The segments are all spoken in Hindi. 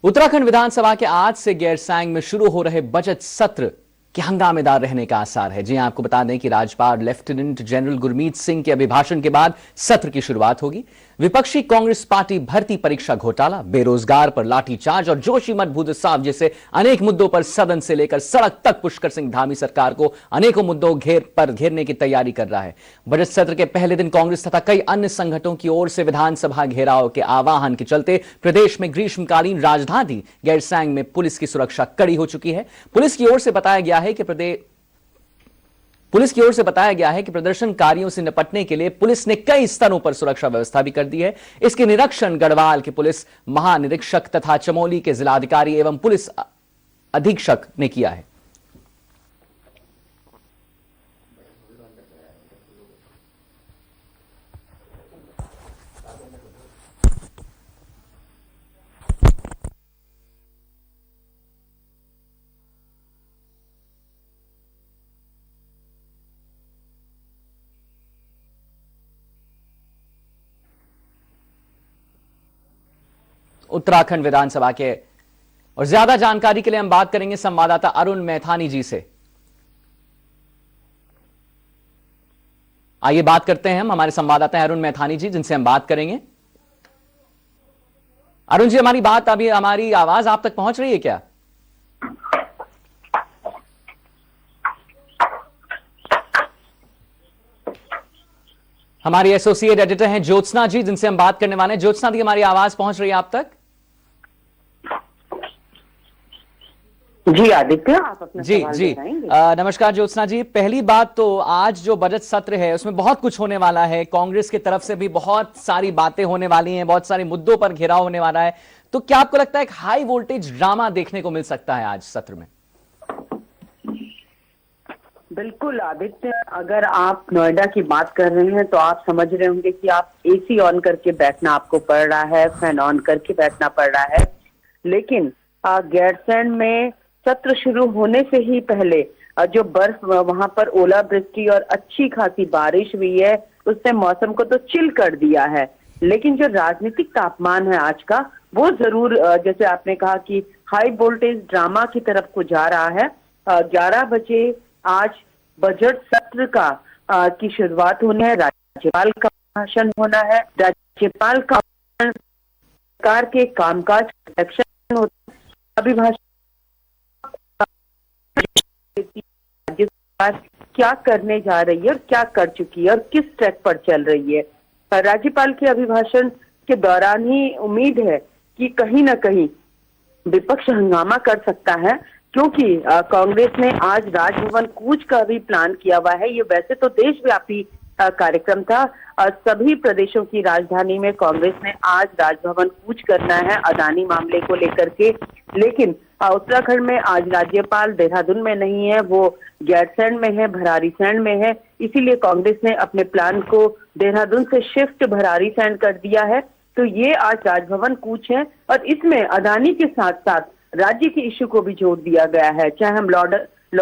उत्तराखंड विधानसभा के आज से गैरसैंण में शुरू हो रहे बजट सत्र के हंगामेदार रहने का आसार है। जी आपको बता दें कि राज्यपाल लेफ्टिनेंट जनरल गुरमीत सिंह के अभिभाषण के बाद सत्र की शुरुआत होगी। विपक्षी कांग्रेस पार्टी भर्ती परीक्षा घोटाला, बेरोजगार पर लाठीचार्ज और जोशीमठ भूदसाव जैसे अनेक मुद्दों पर सदन से लेकर सड़क तक पुष्कर सिंह धामी सरकार को अनेकों मुद्दों पर घेरने की तैयारी कर रहा है। बजट सत्र के पहले दिन कांग्रेस तथा कई अन्य संगठनों की ओर से विधानसभा घेराव के आह्वान के चलते प्रदेश में ग्रीष्मकालीन राजधानी गैरसैंण में पुलिस की सुरक्षा कड़ी हो चुकी है। पुलिस की ओर से बताया गया है कि प्रदर्शनकारियों से निपटने के लिए पुलिस ने कई स्तरों पर सुरक्षा व्यवस्था भी कर दी है। इसके निरीक्षण गढ़वाल के पुलिस महानिरीक्षक तथा चमोली के जिलाधिकारी एवं पुलिस अधीक्षक ने किया है। उत्तराखंड विधानसभा के और ज्यादा जानकारी के लिए हम बात करेंगे संवाददाता अरुण मैथानी जी से। आइए बात करते हैं हम हमारे संवाददाता हैं अरुण मैथानी जी, जिनसे हम बात करेंगे। अरुण जी, हमारी आवाज आप तक पहुंच रही है क्या? हमारी एसोसिएट एडिटर हैं ज्योत्सना जी, जिनसे हम बात करने वाले हैं। ज्योत्सना जी, हमारी आवाज पहुंच रही है आप तक? जी आदित्य, आप अपना जी जी नमस्कार ज्योत्सना जी। पहली बात तो आज जो बजट सत्र है उसमें बहुत कुछ होने वाला है। कांग्रेस की तरफ से भी बहुत सारी बातें होने वाली हैं, बहुत सारे मुद्दों पर घेराव होने वाला है। तो क्या आपको लगता है एक हाई वोल्टेज ड्रामा देखने को मिल सकता है आज सत्र में? बिल्कुल आदित्य, अगर आप नोएडा की बात कर रहे हैं तो आप समझ रहे होंगे कि आप एसी ऑन करके बैठना आपको पड़ रहा है, फैन ऑन करके बैठना पड़ रहा है। लेकिन गैरसैंण में सत्र शुरू होने से ही पहले जो बर्फ वहां पर ओलावृष्टि और अच्छी खासी बारिश हुई है, उसने मौसम को तो चिल कर दिया है। लेकिन जो राजनीतिक तापमान है आज का, वो जरूर जैसे आपने कहा कि हाई वोल्टेज ड्रामा की तरफ को जा रहा है। 11 बजे आज बजट सत्र की शुरुआत होनी है। राज्यपाल का भाषण होना है। राज्यपाल का सरकार के कामकाज अभिभाषण क्या करने जा रही है और क्या कर चुकी है और किस ट्रैक पर चल रही है। राज्यपाल के अभिभाषण के दौरान ही उम्मीद है कि कहीं ना कहीं विपक्ष हंगामा कर सकता है, क्योंकि कांग्रेस ने आज राजभवन कूच का भी प्लान किया हुआ है। ये वैसे तो देशव्यापी कार्यक्रम था। सभी प्रदेशों की राजधानी में कांग्रेस ने आज राजभवन कूच करना है अदानी मामले को लेकर के। लेकिन उत्तराखंड में आज राज्यपाल देहरादून में नहीं है, वो गैरसैंण में है, भराड़ीसैंण में है। इसीलिए कांग्रेस ने अपने प्लान को देहरादून से शिफ्ट भराड़ीसैंण कर दिया है। तो ये आज राजभवन कूच है और इसमें अदानी के साथ साथ राज्य के इश्यू को भी जोड़ दिया गया है। चाहे हम लॉ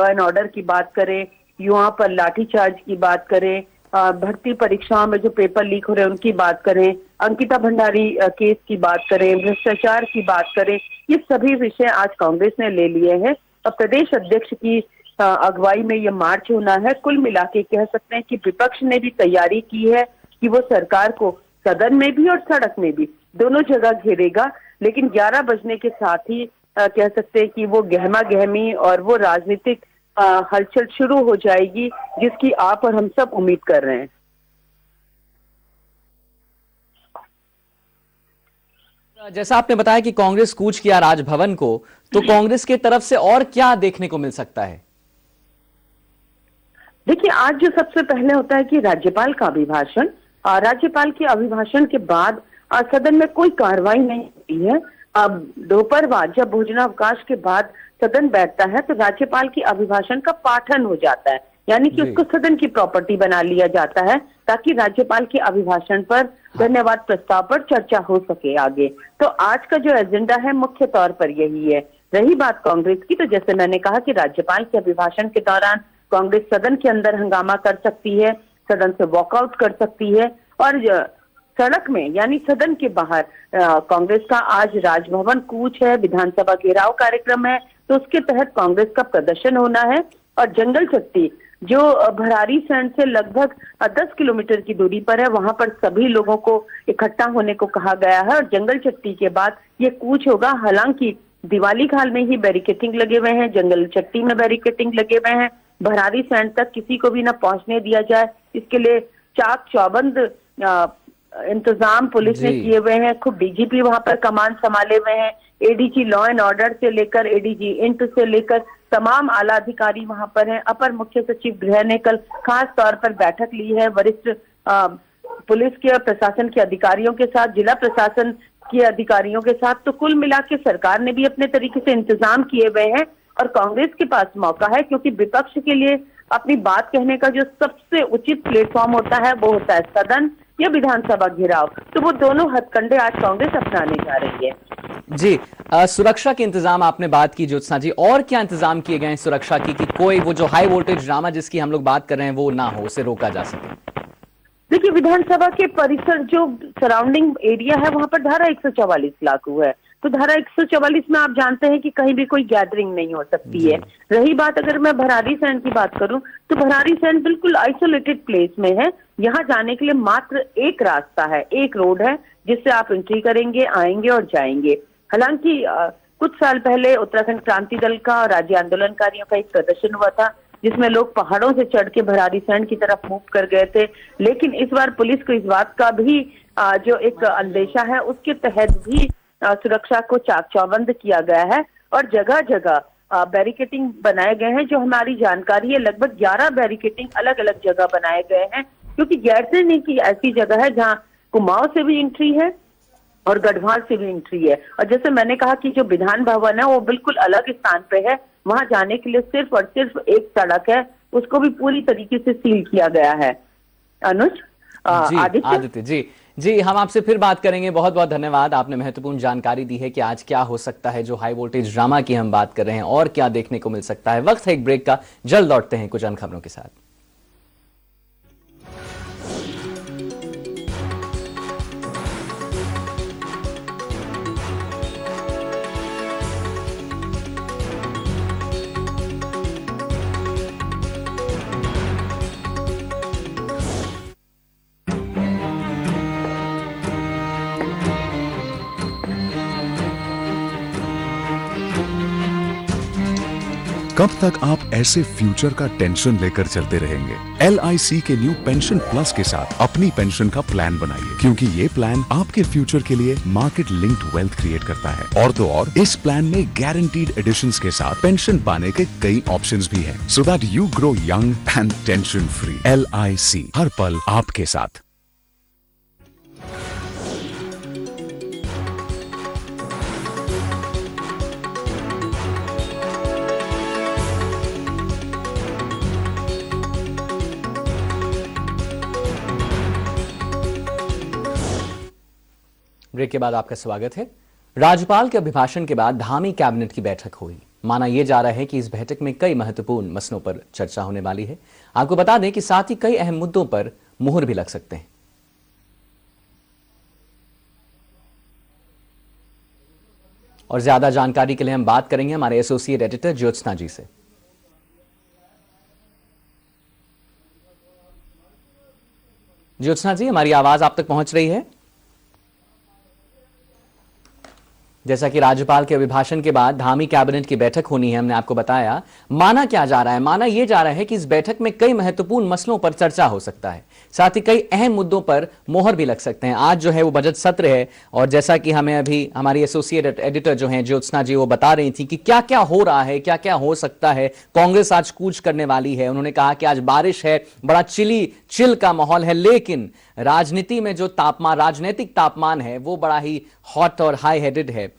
एंड ऑर्डर की बात करें, युवाओं पर लाठीचार्ज की बात करें, भर्ती परीक्षाओं में जो पेपर लीक हो रहे हैं उनकी बात करें, अंकिता भंडारी केस की बात करें, भ्रष्टाचार की बात करें, ये सभी विषय आज कांग्रेस ने ले लिए हैं और प्रदेश अध्यक्ष की अगुवाई में ये मार्च होना है। कुल मिला के कह सकते हैं कि विपक्ष ने भी तैयारी की है कि वो सरकार को सदन में भी और सड़क में भी दोनों जगह घेरेगा। लेकिन 11 बजने के साथ ही कह सकते हैं कि वो गहमा गहमी और वो राजनीतिक हलचल शुरू हो जाएगी, जिसकी आप और हम सब उम्मीद कर रहे हैं। जैसा आपने बताया कि कांग्रेस कूच किया राजभवन को, तो कांग्रेस की तरफ से और क्या देखने को मिल सकता है? देखिए, आज जो सबसे पहले होता है कि राज्यपाल का अभिभाषण। राज्यपाल के अभिभाषण के बाद सदन में कोई कार्रवाई नहीं होती है। अब दोपहर बाद जब भोजनावकाश के बाद सदन बैठता है तो राज्यपाल की अभिभाषण का पाठन हो जाता है, यानी कि उसको सदन की प्रॉपर्टी बना लिया जाता है ताकि राज्यपाल के अभिभाषण पर धन्यवाद प्रस्ताव पर चर्चा हो सके आगे। तो आज का जो एजेंडा है मुख्य तौर पर यही है। रही बात कांग्रेस की, तो जैसे मैंने कहा कि राज्यपाल के अभिभाषण के दौरान कांग्रेस सदन के अंदर हंगामा कर सकती है, सदन से वॉकआउट कर सकती है और सड़क में यानी सदन के बाहर कांग्रेस का आज राजभवन कूच है, विधानसभा घेराव कार्यक्रम है, तो उसके तहत कांग्रेस का प्रदर्शन होना है। और जंगल चट्टी जो भरारी सैंड से लगभग 10 किलोमीटर की दूरी पर है, वहां पर सभी लोगों को इकट्ठा होने को कहा गया है। और जंगल चट्टी के बाद ये कूच होगा। हालांकि दिवाली खाल में ही बैरिकेटिंग लगे हुए हैं, जंगल चट्टी में बैरिकेटिंग लगे हुए हैं, भरारी सैंड तक किसी को भी ना पहुंचने दिया जाए, इसके लिए चाक चौबंद इंतजाम पुलिस ने किए हुए हैं। खुद डीजीपी वहां पर कमान संभाले हुए हैं, एडीजी लॉ एंड ऑर्डर से लेकर एडीजी इंट से लेकर तमाम आला अधिकारी वहां पर हैं। अपर मुख्य सचिव गृह ने कल खास तौर पर बैठक ली है वरिष्ठ पुलिस के और प्रशासन के अधिकारियों के साथ, जिला प्रशासन के अधिकारियों के साथ। तो कुल मिला के सरकार ने भी अपने तरीके से इंतजाम किए हुए हैं और कांग्रेस के पास मौका है, क्योंकि विपक्ष के लिए अपनी बात कहने का जो सबसे उचित प्लेटफॉर्म होता है वो होता है सदन या विधानसभा घेराव। तो वो दोनों हथकंडे आज कांग्रेस अपनाने जा रही है। जी, सुरक्षा के इंतजाम आपने बात की ज्योत्सना जी, और क्या इंतजाम किए गए हैं सुरक्षा की कि कोई वो जो हाई वोल्टेज ड्रामा जिसकी हम लोग बात कर रहे हैं वो ना हो, उसे रोका जा सके? देखिए, विधानसभा के परिसर जो सराउंडिंग एरिया है वहां पर धारा 144 लागू है। तो धारा 144 में आप जानते हैं कि कहीं भी कोई गैदरिंग नहीं हो सकती है। रही बात अगर मैं भरारी सैंड की बात करूं तो भरारी सैंड बिल्कुल आइसोलेटेड प्लेस में है। यहाँ जाने के लिए मात्र एक रास्ता है, एक रोड है जिससे आप एंट्री करेंगे, आएंगे और जाएंगे। हालांकि कुछ साल पहले उत्तराखंड क्रांति दल का और राज्य आंदोलनकारियों का एक प्रदर्शन हुआ था जिसमें लोग पहाड़ों से चढ़ के भरारी सैंड की तरफ मूव कर गए थे। लेकिन इस बार पुलिस को इस बात का भी जो एक अंदेशा है उसके तहत भी सुरक्षा को चाक चौबंद किया गया है और जगह जगह बैरिकेटिंग बनाए गए हैं। जो हमारी जानकारी है लगभग 11 बैरिकेटिंग अलग अलग जगह बनाए गए हैं, क्योंकि गैरसैंण की ऐसी जगह है जहाँ कुमाऊं से भी एंट्री है और गढ़वाल से भी एंट्री है। और जैसे मैंने कहा कि जो विधान भवन है वो बिल्कुल अलग स्थान पे है, वहां जाने के लिए सिर्फ और सिर्फ एक सड़क है, उसको भी पूरी तरीके से सील किया गया है। अनुज, आदित्य जी, हम आपसे फिर बात करेंगे। बहुत बहुत धन्यवाद, आपने महत्वपूर्ण जानकारी दी है कि आज क्या हो सकता है जो हाई वोल्टेज ड्रामा की हम बात कर रहे हैं और क्या देखने को मिल सकता है। वक्त है एक ब्रेक का, जल्द लौटते हैं कुछ अन्य खबरों के साथ। कब तक आप ऐसे फ्यूचर का टेंशन लेकर चलते रहेंगे? LIC के न्यू पेंशन प्लस के साथ अपनी पेंशन का प्लान बनाइए, क्योंकि ये प्लान आपके फ्यूचर के लिए मार्केट लिंक्ड वेल्थ क्रिएट करता है। और तो और इस प्लान में गारंटीड एडिशंस के साथ पेंशन पाने के कई ऑप्शंस भी हैं, so that you grow young and tension free. LIC, हर पल आपके साथ। ब्रेक के बाद आपका स्वागत है। राज्यपाल के अभिभाषण के बाद धामी कैबिनेट की बैठक हुई। माना यह जा रहा है कि इस बैठक में कई महत्वपूर्ण मसलों पर चर्चा होने वाली है। आपको बता दें कि साथ ही कई अहम मुद्दों पर मुहर भी लग सकते हैं। और ज्यादा जानकारी के लिए हम बात करेंगे हमारे एसोसिएट एडिटर ज्योत्सना जी से। ज्योत्सना जी, हमारी आवाज आप तक पहुंच रही है? जैसा कि राज्यपाल के अभिभाषण के बाद धामी कैबिनेट की बैठक होनी है, हमने आपको बताया। माना क्या जा रहा है? माना यह जा रहा है कि इस बैठक में कई महत्वपूर्ण मसलों पर चर्चा हो सकता है, साथ ही कई अहम मुद्दों पर मोहर भी लग सकते हैं। आज जो है वो बजट सत्र है और जैसा कि हमें अभी हमारी एसोसिएट एडिटर जो हैं ज्योत्सना जी वो बता रही थी कि क्या क्या हो रहा है, क्या क्या हो सकता है। कांग्रेस आज कूच करने वाली है। उन्होंने कहा कि आज बारिश है, बड़ा चिल का माहौल है, लेकिन राजनीति में जो तापमान, राजनीतिक तापमान है वो बड़ा ही हॉट और हाई हेडेड है।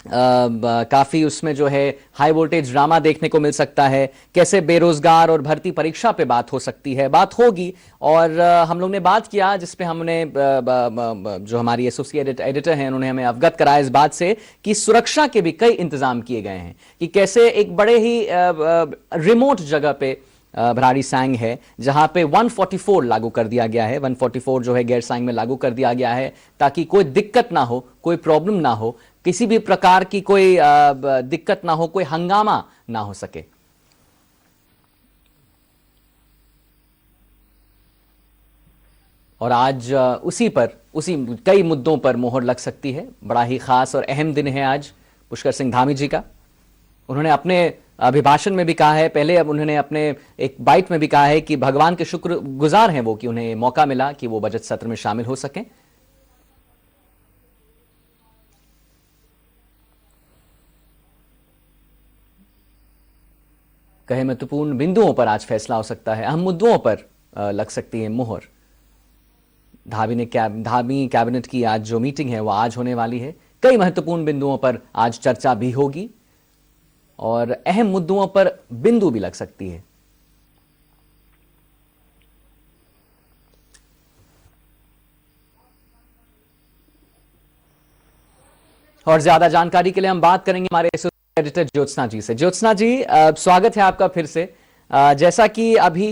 काफी उसमें जो है हाई वोल्टेज ड्रामा देखने को मिल सकता है। कैसे बेरोजगार और भर्ती परीक्षा पे बात हो सकती है, बात होगी। और हम लोग ने बात किया जिसपे हमने जो हमारी एसोसिएट एडिटर हैं उन्होंने हमें अवगत कराया इस बात से कि सुरक्षा के भी कई इंतजाम किए गए हैं कि कैसे एक बड़े ही रिमोट जगह पे भराड़ी सैंग है, जहां पे 144 लागू कर दिया गया है। 144 जो है गैरसैंग में लागू कर दिया गया है ताकि कोई दिक्कत ना हो, कोई प्रॉब्लम ना हो, किसी भी प्रकार की कोई दिक्कत ना हो, कोई हंगामा ना हो सके। और आज उसी कई मुद्दों पर मोहर लग सकती है। बड़ा ही खास और अहम दिन है आज पुष्कर सिंह धामी जी का। उन्होंने अपने अभिभाषण में भी कहा है, पहले अब उन्होंने अपने एक बाइट में भी कहा है कि भगवान के शुक्रगुजार हैं वो कि उन्हें मौका मिला कि वो बजट सत्र में शामिल हो सकें। कहे महत्वपूर्ण बिंदुओं पर आज फैसला हो सकता है, अहम मुद्दों पर लग सकती है मोहर। धामी कैबिनेट की आज जो मीटिंग है वो आज होने वाली है। कई महत्वपूर्ण बिंदुओं पर आज चर्चा भी होगी और अहम मुद्दों पर बिंदु भी लग सकती है। और ज्यादा जानकारी के लिए हम बात करेंगे हमारे एडिटर ज्योत्सना जी से। ज्योत्सना जी, स्वागत है आपका फिर से। जैसा कि अभी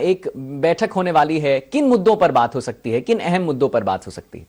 एक बैठक होने वाली है, किन मुद्दों पर बात हो सकती है, किन अहम मुद्दों पर बात हो सकती है?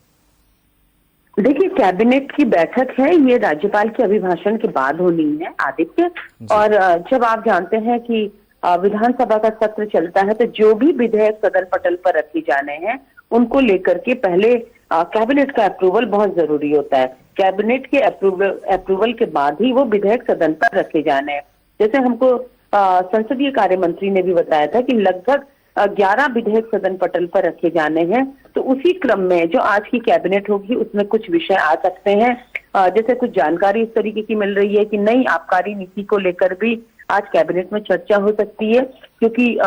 देखिए, कैबिनेट की बैठक है, ये राज्यपाल के अभिभाषण के बाद होनी है आदित्य। और जब आप जानते हैं कि विधानसभा का सत्र चलता है तो जो भी विधेयक सदन पटल पर रखे जाने हैं उनको लेकर के पहले कैबिनेट का अप्रूवल बहुत जरूरी होता है। कैबिनेट के अप्रूवल के बाद ही वो विधेयक सदन पर रखे जाने हैं। जैसे हमको संसदीय कार्य मंत्री ने भी बताया था कि लगभग 11 विधेयक सदन पटल पर रखे जाने हैं। तो उसी क्रम में जो आज की कैबिनेट होगी उसमें कुछ विषय आ सकते हैं। जैसे कुछ जानकारी इस तरीके की मिल रही है कि नई आबकारी नीति को लेकर भी आज कैबिनेट में चर्चा हो सकती है, क्योंकि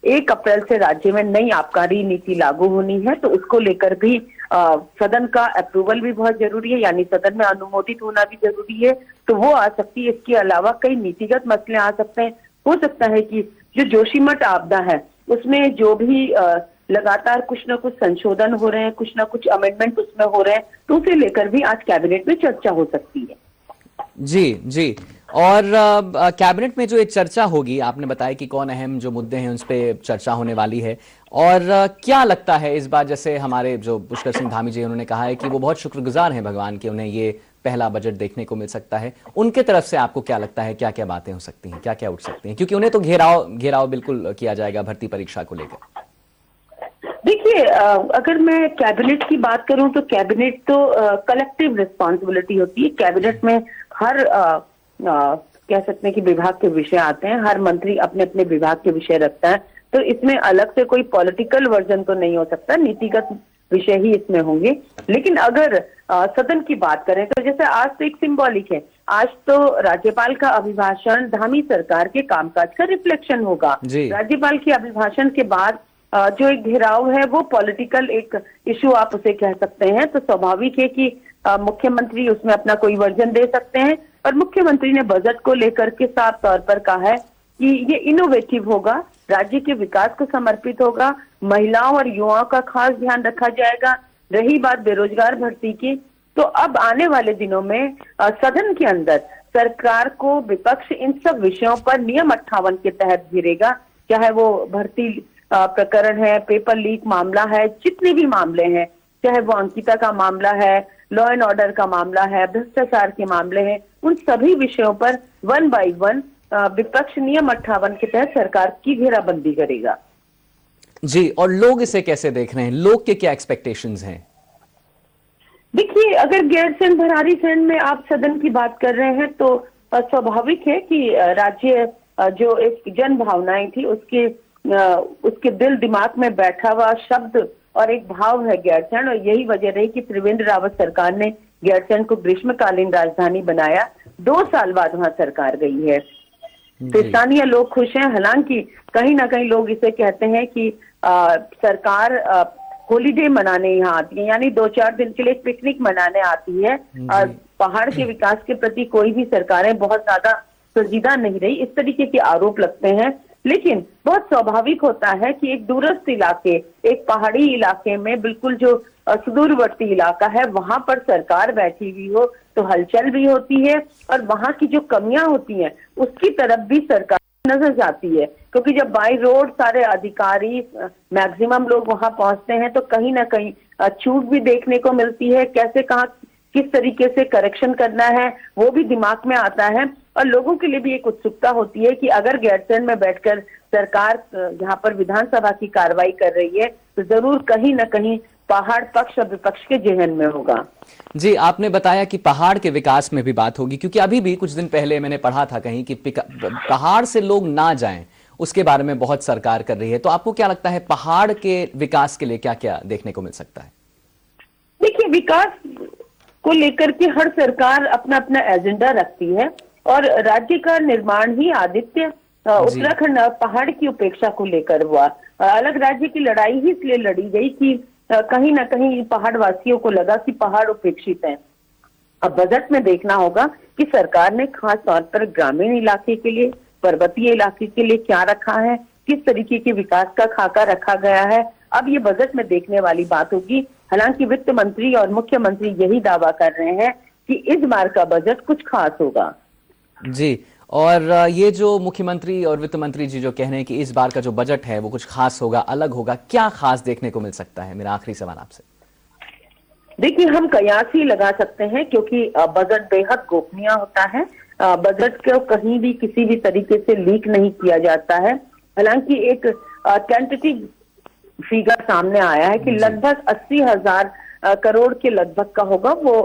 1 अप्रैल से राज्य में नई आबकारी नीति लागू होनी है। तो उसको लेकर भी सदन का अप्रूवल भी बहुत जरूरी है, यानी सदन में अनुमोदित होना भी जरूरी है। तो वो आ सकती है। इसके अलावा कई नीतिगत मसले आ सकते हैं। हो सकता है कि जो जोशीमठ आपदा है उसमें जो भी लगातार कुछ ना कुछ संशोधन हो रहे हैं, कुछ ना कुछ अमेंडमेंट उसमें हो रहे हैं, तो उसे लेकर भी आज कैबिनेट में चर्चा हो सकती है। जी जी। और कैबिनेट में जो ये चर्चा होगी, आपने बताया कि कौन अहम जो मुद्दे हैं उस पर चर्चा होने वाली है। और क्या लगता है इस बार, जैसे हमारे जो पुष्कर सिंह धामी जी उन्होंने कहा है कि वो बहुत शुक्रगुजार हैं भगवान के, उन्हें ये पहला बजट देखने को मिल सकता है। उनके तरफ से आपको क्या लगता है, क्या क्या बातें हो सकती हैं, क्या क्या उठ सकती हैं? क्योंकि उन्हें तो घेराव बिल्कुल किया जाएगा भर्ती परीक्षा को लेकर। देखिए, अगर मैं कैबिनेट की बात करूं तो कैबिनेट तो कलेक्टिव रिस्पॉन्सिबिलिटी होती है। कैबिनेट में हर कह सकते हैं कि विभाग के विषय आते हैं, हर मंत्री अपने अपने विभाग के विषय रखता है। तो इसमें अलग से कोई पॉलिटिकल वर्जन तो नहीं हो सकता, नीतिगत विषय ही इसमें होंगे। लेकिन अगर सदन की बात करें तो जैसे आज तो एक सिंबॉलिक है, आज तो राज्यपाल का अभिभाषण धामी सरकार के कामकाज का रिफ्लेक्शन होगा। राज्यपाल के अभिभाषण के बाद जो एक घेराव है वो पॉलिटिकल एक इशू आप उसे कह सकते हैं। तो स्वाभाविक है कि मुख्यमंत्री उसमें अपना कोई वर्जन दे सकते हैं। और मुख्यमंत्री ने बजट को लेकर के साफ तौर पर कहा है कि ये इनोवेटिव होगा, राज्य के विकास को समर्पित होगा, महिलाओं और युवाओं का खास ध्यान रखा जाएगा। रही बात बेरोजगार भर्ती की, तो अब आने वाले दिनों में सदन के अंदर सरकार को विपक्ष इन सब विषयों पर नियम 58 के तहत घेरेगा, चाहे वो भर्ती प्रकरण है, पेपर लीक मामला है, जितने भी मामले हैं, चाहे वो अंकिता का मामला है, लॉ एंड ऑर्डर का मामला है, भ्रष्टाचार के मामले हैं, उन सभी विषयों पर 1 बाय 1 विपक्ष नियम 58 के तहत सरकार की घेराबंदी करेगा। जी, और लोग इसे कैसे देख रहे हैं, लोग के क्या एक्सपेक्टेशंस हैं? देखिए, अगर गैरसैंण भराड़ी सैंण में आप सदन की बात कर रहे हैं तो स्वाभाविक है कि राज्य जो एक जन भावनाएं थी उसके दिल दिमाग में बैठा हुआ शब्द और एक भाव है गैरसैंण। और यही वजह रही कि त्रिवेंद्र रावत सरकार ने गैरसैंण को ग्रीष्मकालीन राजधानी बनाया। 2 साल बाद वहां सरकार गई है। तो स्थानीय लोग खुश हैं। हालांकि कहीं ना कहीं लोग इसे कहते हैं कि सरकार हॉलीडे मनाने यहाँ आती है, यानी 2-4 दिन के लिए पिकनिक मनाने आती है। पहाड़ के विकास के प्रति कोई भी सरकारें बहुत ज्यादा संजीदा नहीं रही, इस तरीके के आरोप लगते हैं। लेकिन बहुत स्वाभाविक होता है कि एक दूरस्थ इलाके, एक पहाड़ी इलाके में बिल्कुल जो सुदूरवर्ती इलाका है वहां पर सरकार बैठी हुई हो तो हलचल भी होती है और वहां की जो कमियां होती हैं उसकी तरफ भी सरकार नजर जाती है, क्योंकि जब बाई रोड सारे अधिकारी मैक्सिमम लोग वहां पहुंचते हैं तो कहीं ना कहीं छूट भी देखने को मिलती है। कैसे कहाँ किस तरीके से करेक्शन करना है वो भी दिमाग में आता है, और लोगों के लिए भी एक उत्सुकता होती है कि अगर गैरसैंण में बैठकर सरकार यहाँ पर विधानसभा की कार्रवाई कर रही है तो जरूर कहीं ना कहीं पहाड़ पक्ष और विपक्ष के जेहन में होगा। जी, आपने बताया कि पहाड़ के विकास में भी बात होगी, क्योंकि अभी भी कुछ दिन पहले मैंने पढ़ा था कहीं कि पहाड़ से लोग ना जाएं, उसके बारे में बहुत सरकार कर रही है। तो आपको क्या लगता है पहाड़ के विकास के लिए क्या क्या देखने को मिल सकता है? देखिए, विकास को लेकर के हर सरकार अपना अपना एजेंडा रखती है, और राज्य का निर्माण ही आदित्य उत्तराखंड पहाड़ की उपेक्षा को लेकर हुआ। अलग राज्य की लड़ाई ही इसलिए लड़ी गई कि कहीं ना कहीं पहाड़ वासियों को लगा कि पहाड़ उपेक्षित हैं। अब बजट में देखना होगा कि सरकार ने खास तौर पर ग्रामीण इलाके के लिए, पर्वतीय इलाके के लिए क्या रखा है, किस तरीके के विकास का खाका रखा गया है। अब ये बजट में देखने वाली बात होगी। हालांकि वित्त मंत्री और मुख्यमंत्री यही दावा कर रहे हैं कि इस बार का बजट कुछ खास होगा। जी, और ये जो मुख्यमंत्री और वित्त मंत्री जी जो कह रहे हैं कि इस बार का जो बजट है वो कुछ खास होगा, अलग होगा, क्या खास देखने को मिल सकता है? मेरा आखिरी सवाल आपसे। देखिए, हम कयास ही लगा सकते हैं, क्योंकि बजट बेहद गोपनीय होता है। बजट को कहीं भी किसी भी तरीके से लीक नहीं किया जाता है। हालांकि एक टेंटेटिव फिगर सामने आया है कि लगभग 80,000 करोड़ के लगभग का होगा। वो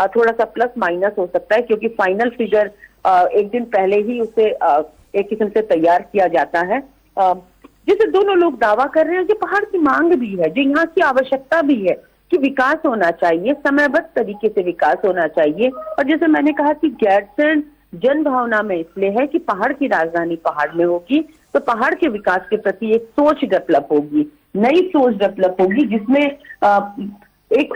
थोड़ा सा प्लस माइनस हो सकता है, क्योंकि फाइनल फिगर एक दिन पहले ही उसे एक किस्म से तैयार किया जाता है। जिसे दोनों लोग दावा कर रहे हैं कि पहाड़ की मांग भी है, जो यहाँ की आवश्यकता भी है कि विकास होना चाहिए, समयबद्ध तरीके से विकास होना चाहिए। और जैसे मैंने कहा कि गैरसैंण जन भावना में इसलिए है कि पहाड़ की राजधानी पहाड़ में होगी, तो पहाड़ के विकास के प्रति एक सोच डेवलप होगी, नई सोच डेवलप होगी, जिसमें एक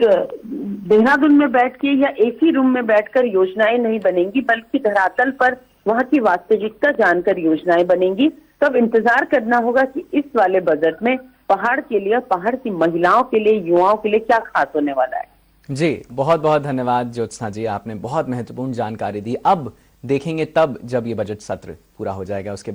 देहरादून में बैठ के या एक ही रूम में बैठकर योजनाएं नहीं बनेंगी, बल्कि धरातल पर वहां की वास्तविकता जानकर योजनाएं बनेंगी। तब इंतजार करना होगा कि इस वाले बजट में पहाड़ के लिए, पहाड़ की महिलाओं के लिए, युवाओं के लिए क्या खास होने वाला है। जी, बहुत बहुत धन्यवाद ज्योत्सना जी, आपने बहुत महत्वपूर्ण जानकारी दी। अब देखेंगे तब जब ये बजट सत्र पूरा हो जाएगा, उसके बाद